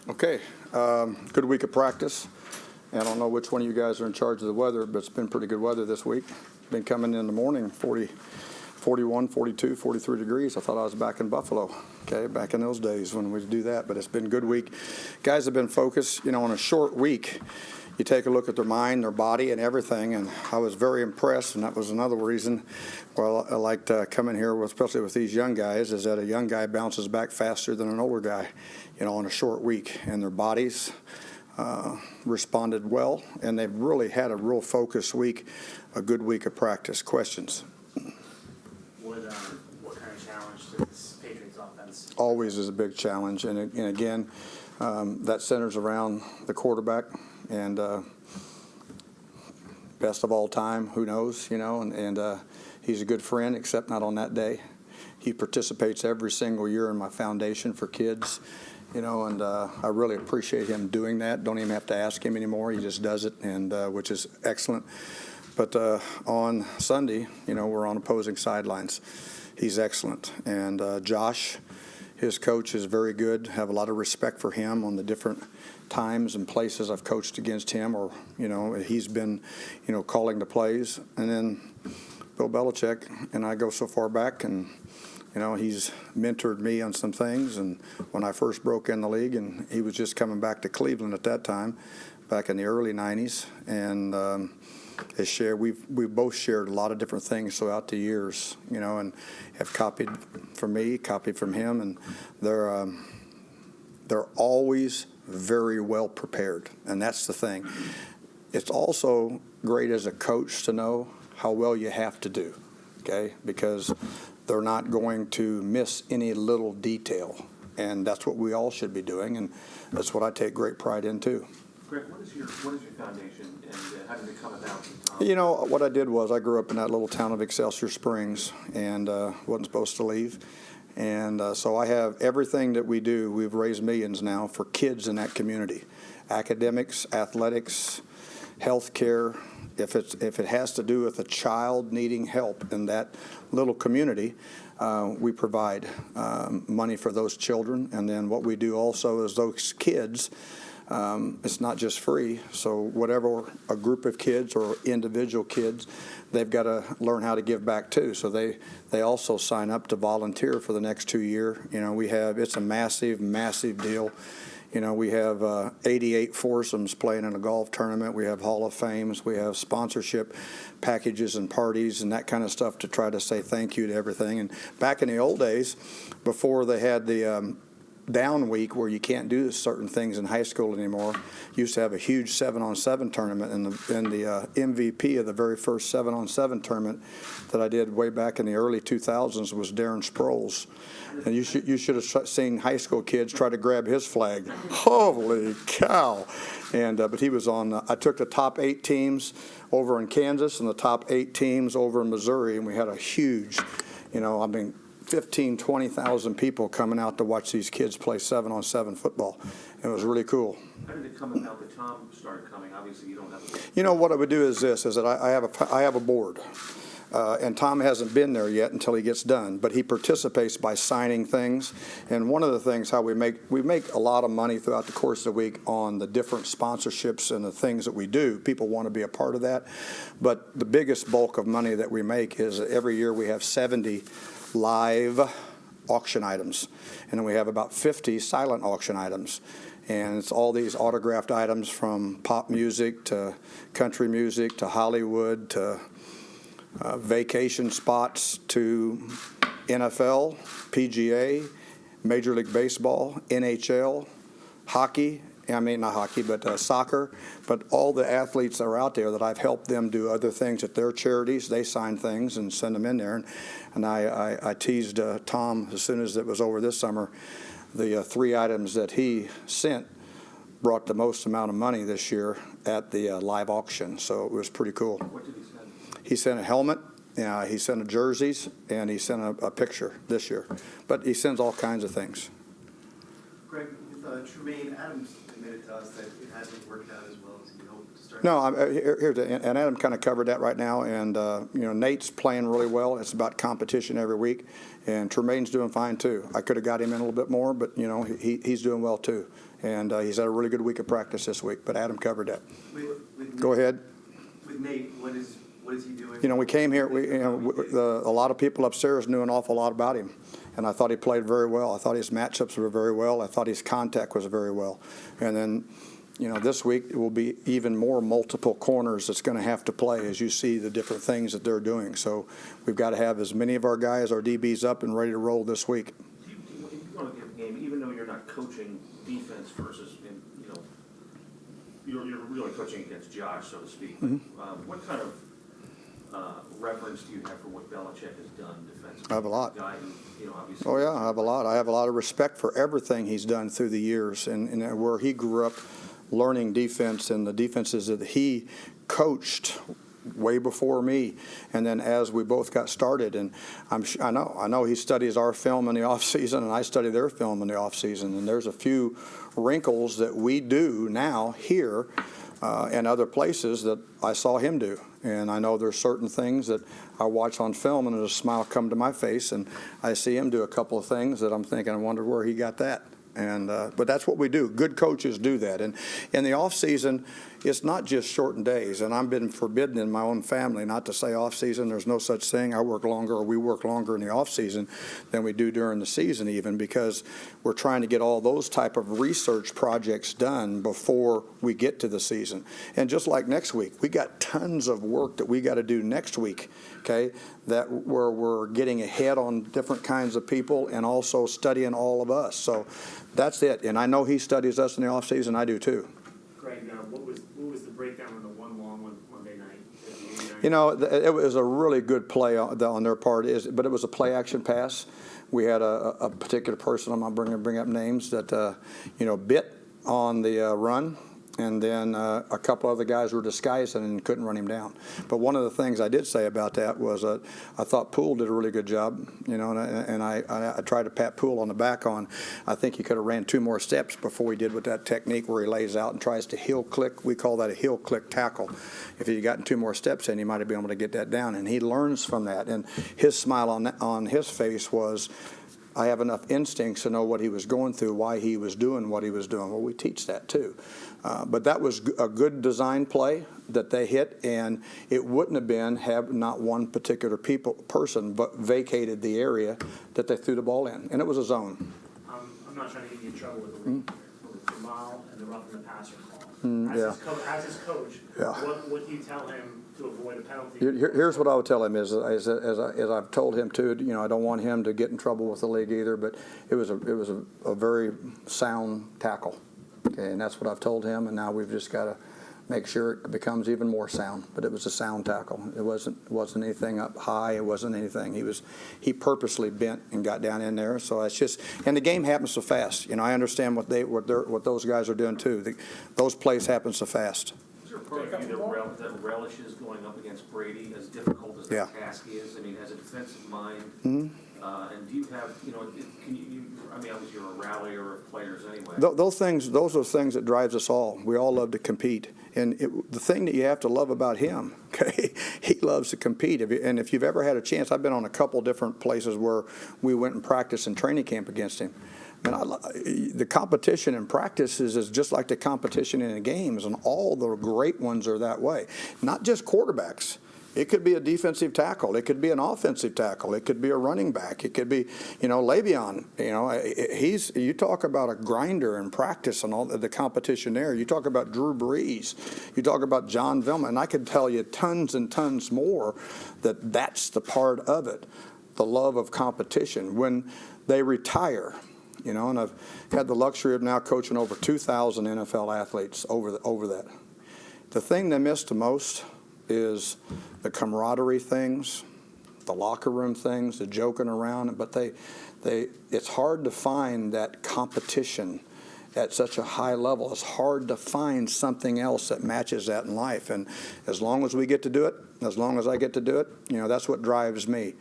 Okay, good week of practice. And I don't know which one of you guys are in charge of the weather, but it's been pretty good weather this week. Been coming in the morning, 41, 42, 43 degrees. I thought I was back in Buffalo, okay, back in those days when we'd do that. But it's been a good week. Guys have been focused, on a short week. You take a look at their mind, their body, and everything, and I was very impressed, and that was another reason why I liked coming here, especially with these young guys, is that a young guy bounces back faster than an older guy, on a short week, and their bodies responded well, and they've really had a real focused week, a good week of practice. Questions? What kind of challenge to this Patriots offense? Always is a big challenge, and again, that centers around the quarterback. And best of all time, who knows, and he's a good friend, except not on that day. He participates every single year in my foundation for kids, and I really appreciate him doing that. Don't even have to ask him anymore. He just does it, and which is excellent. But on Sunday, we're on opposing sidelines. He's excellent. And Josh, his coach, is very good. Have a lot of respect for him on the different times and places I've coached against him, or he's been calling the plays. And then Bill Belichick and I go so far back, and he's mentored me on some things. And when I first broke in the league, and he was just coming back to Cleveland at that time, back in the early 90s, and we've both shared a lot of different things throughout the years, and have copied from me, copied from him, and they're always very well prepared, and that's the thing. It's also great as a coach to know how well you have to do, okay, because they're not going to miss any little detail, and that's what we all should be doing, and that's what I take great pride in too. Gregg, what is your foundation, and how did it come about? What I did was I grew up in that little town of Excelsior Springs, and wasn't supposed to leave. And so I have everything that we do. We've raised millions now for kids in that community. Academics, athletics, health care. If it has to do with a child needing help in that little community, we provide money for those children. And then what we do also is those kids, it's not just free. So whatever a group of kids or individual kids, they've got to learn how to give back too. So they also sign up to volunteer for the next 2 years. It's a massive deal. We have 88 foursomes playing in a golf tournament. We have Hall of Fames. We have sponsorship packages and parties and that kind of stuff to try to say thank you to everything. And back in the old days, before they had the down week where you can't do certain things in high school anymore, used to have a huge 7-on-7 tournament, and the MVP of the very first 7-on-7 tournament that I did way back in the early 2000s was Darren Sproles. And you should have seen high school kids try to grab his flag. Holy cow. And but he was on, I took the top 8 teams over in Kansas and the top 8 teams over in Missouri, and we had a huge, 15,000, 20,000 people coming out to watch these kids play 7-on-7 football. It was really cool. How did it come about that Tom started coming? Obviously, you don't have a What I would do is this, is that I have a board. And Tom hasn't been there yet until he gets done, but he participates by signing things. And one of the things how we make a lot of money throughout the course of the week on the different sponsorships and the things that we do. People want to be a part of that. But the biggest bulk of money that we make is every year we have 70 live auction items, and then we have about 50 silent auction items, and it's all these autographed items from pop music to country music to Hollywood to vacation spots to NFL, PGA, Major League Baseball, NHL, hockey. Not hockey, but soccer. But all the athletes that are out there that I've helped them do other things at their charities, they sign things and send them in there. And I teased Tom as soon as it was over this summer. The 3 items that he sent brought the most amount of money this year at the live auction. So it was pretty cool. What did he send? He sent a helmet. He sent a jerseys, and he sent a picture this year. But he sends all kinds of things. Gregg, Tremaine, Adams admitted to us that it hasn't worked out as well as he hoped to start. No, and Adam kind of covered that right now, and Nate's playing really well. It's about competition every week, and Tremaine's doing fine too. I could have got him in a little bit more, but he's doing well too, and he's had a really good week of practice this week. But Adam covered that. Go ahead. With Nate, what is he doing? We came here. A lot of people upstairs knew an awful lot about him, and I thought he played very well. I thought his matchups were very well. I thought his contact was very well, and then. This week it will be even more multiple corners that's going to have to play as you see the different things that they're doing. So we've got to have as many of our guys, our DBs, up and ready to roll this week. You want to give a game, even though you're not coaching defense versus, you're really coaching against Josh, so to speak. Mm-hmm. What kind of reference do you have for what Belichick has done defensively? I have a lot. Guy who, obviously. Oh, yeah, I have a lot. I have a lot of respect for everything he's done through the years and where he grew up learning defense and the defenses that he coached way before me, and then as we both got started, and I know he studies our film in the off season, and I study their film in the off season, and there's a few wrinkles that we do now here and other places that I saw him do, and I know there's certain things that I watch on film, and there's a smile come to my face, and I see him do a couple of things that I'm thinking, I wonder where he got that. And but that's what we do. Good coaches do that. And in the off season, it's not just shortened days. And I've been forbidden in my own family not to say off season. There's no such thing. I work longer, or we work longer in the off season than we do during the season, even because we're trying to get all those type of research projects done before we get to the season. And just like next week, we got tons of work that we got to do next week. Okay, that where we're getting ahead on different kinds of people and also studying all of us. So that's it. And I know he studies us in the off season. I do too. Gregg, what was the breakdown on the one long Monday night? It was a really good play on their part, but it was a play action pass. We had a particular person, I'm not going to bring up names, that bit on the run. And then a couple other guys were disguising and couldn't run him down. But one of the things I did say about that was I thought Poole did a really good job, and I tried to pat Poole on the back on, I think he could have ran 2 more steps before he did with that technique where he lays out and tries to heel click. We call that a heel click tackle. If he'd gotten 2 more steps in, he might have been able to get that down. And he learns from that. And his smile on his face was, I have enough instincts to know what he was going through, why he was doing what he was doing. Well, we teach that too. But that was a good design play that they hit, and it wouldn't have been had not one particular person but vacated the area that they threw the ball in, and it was a zone. I'm not trying to get you in trouble with the league, with Jamal and the roughing the passer call. As his coach, what do you tell him to avoid a penalty? Here's what I would tell him as I've told him too. I don't want him to get in trouble with the league either, but it was a very sound tackle. Okay, and that's what I've told him, and now we've just got to make sure it becomes even more sound. But it was a sound tackle. It wasn't anything up high. It wasn't anything. He purposely bent and got down in there. So it's just, and the game happens so fast. I understand what those guys are doing too. Those plays happen so fast. Is there a part of you that relishes going up against Brady, as difficult as that task is? I mean, as a defensive mind. Mm-hmm. And do you have, obviously you're a rallier of players anyway. Those are things that drives us all. We all love to compete. And the thing that you have to love about him, okay, he loves to compete. And if you've ever had a chance, I've been on a couple different places where we went and practiced in training camp against him. And the competition in practices is just like the competition in the games, and all the great ones are that way. Not just quarterbacks. It could be a defensive tackle. It could be an offensive tackle. It could be a running back. It could be, Le'Veon. You talk about a grinder in practice and all the competition there. You talk about Drew Brees. You talk about John Vilma. And I could tell you tons and tons more that's the part of it, the love of competition. When they retire, and I've had the luxury of now coaching over 2,000 NFL athletes over that. The thing they miss the most is the camaraderie things, the locker room things, the joking around. But it's hard to find that competition at such a high level. It's hard to find something else that matches that in life. And as long as we get to do it, as long as I get to do it, that's what drives me.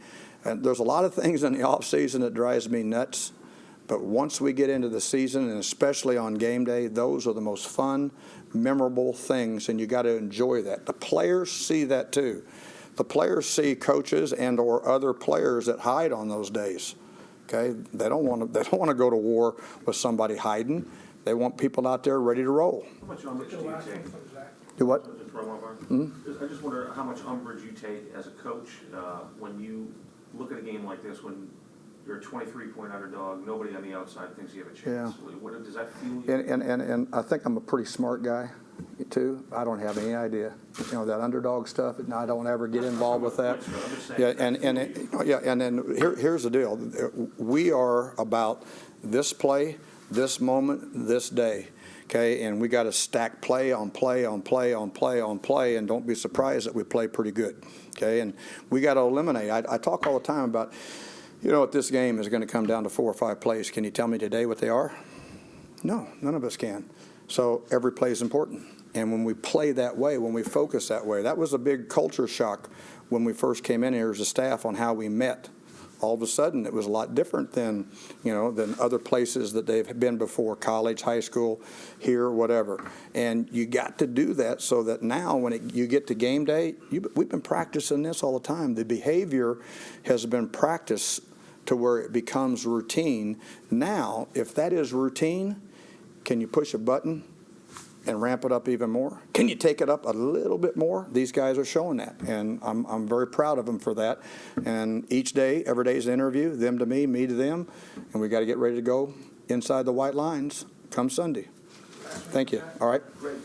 And there's a lot of things in the off season that drives me nuts. But once we get into the season, and especially on game day, those are the most fun, memorable things, and you got to enjoy that. The players see that too. The players see coaches and or other players that hide on those days. Okay, they don't want to go to war with somebody hiding. They want people out there ready to roll. How much umbrage do you take? Do what? To throw one more? I just wonder how much umbrage you take as a coach when you look at a game like this, when you're a 23-point underdog, nobody on the outside thinks you have a chance. Yeah. What does that feel? And I think I'm a pretty smart guy, too. I don't have any idea. You know, that underdog stuff, and I don't ever get involved with that. Yeah, and then here's the deal. We are about this play, this moment, this day. Okay, and we got to stack play on play on play on play on play, and don't be surprised that we play pretty good. Okay, and we got to eliminate. I talk all the time about, you know, this game is going to come down to 4 or 5 plays. Can you tell me today what they are? No, none of us can. So every play is important. And when we play that way, when we focus that way, that was a big culture shock when we first came in here as a staff on how we met. All of a sudden, it was a lot different than, you know, than other places that they've been before, college, high school, here, whatever. And you got to do that so that now when you get to game day, we've been practicing this all the time. The behavior has been practiced to where it becomes routine. Now, if that is routine, can you push a button and ramp it up even more? Can you take it up a little bit more? These guys are showing that, and I'm very proud of them for that. And each day, every day is an interview, them to me to them, and we got to get ready to go inside the white lines come Sunday. Thank you. All right. Gregg,